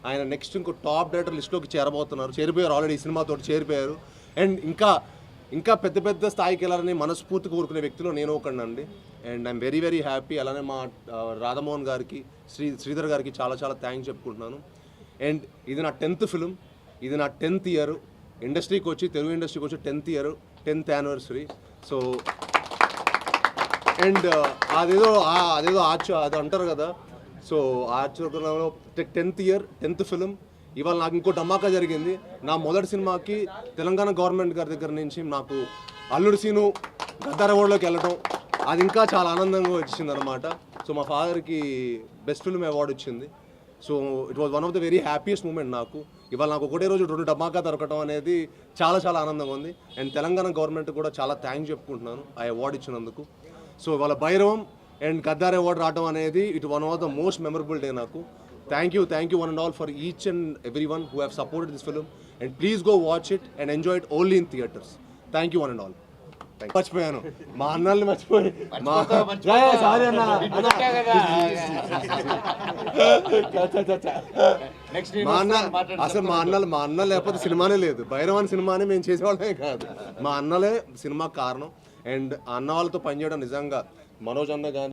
ఆయన నెక్స్ట్ ఇంకో top director లిస్ట్లోకి చేరిపోయారు already ఈ సినిమాతో చేరిపోయారు. అండ్ ఇంకా పెద్ద పెద్ద స్థాయికి వెళ్ళాలని మనస్ఫూర్తి కోరుకునే వ్యక్తిలో నేను ఒకడినండి. And I'm very very happy. అలానే మా రాధామోహన్ గారికి, శ్రీధర్ గారికి చాలా చాలా థ్యాంక్స్ చెప్పుకుంటున్నాను. అండ్ ఇది నా 10th ఫిలిం, ఇది నా 10th ఇయర్ ఇండస్ట్రీకి వచ్చి, తెలుగు ఇండస్ట్రీకి వచ్చి 10th year, 10th anniversary. So and అదేదో అది అంటారు కదా, సో ఆచరణలో 10th ఇయర్ 10th ఫిలిం. ఇవాళ నాకు ఇంకో ధమాకా జరిగింది. నా మొదటి సినిమాకి తెలంగాణ గవర్నమెంట్ గారి దగ్గర నుంచి నాకు అల్లుడు సీను గద్దార్ అవార్డులోకి వెళ్ళటం, అది ఇంకా చాలా ఆనందంగా వచ్చింది అనమాట. సో మా ఫాదర్కి బెస్ట్ ఫిల్మ్ అవార్డు వచ్చింది. So it was one of the very happiest moment నాకు. ఇవాళ నాకు ఒకటే రోజు 2 ధమాకా దొరకటం అనేది చాలా చాలా ఆనందంగా ఉంది. అండ్ తెలంగాణ గవర్నమెంట్ కూడా చాలా థ్యాంక్స్ చెప్పుకుంటున్నాను ఆ అవార్డు ఇచ్చినందుకు. సో ఇవాళ భైరవం అండ్ గద్దార్ అవార్డు రావడం అనేది it one of the most memorable day నాకు. Thank you one and all for each and everyone who have supported this film, and please go watch it and enjoy it only in theaters. Thank you one and all. మర్చిపోయాను మా అన్నల్ని మర్చిపోయి అసలు మా అన్న లేకపోతే సినిమానే లేదు. భైరవాన్ సినిమాని మేము చేసేవాళ్ళమే కాదు, మా అన్నలే సినిమాకి కారణం. అండ్ అన్న వాళ్ళతో పనిచేయడం నిజంగా మనోజ్ అన్న కానీ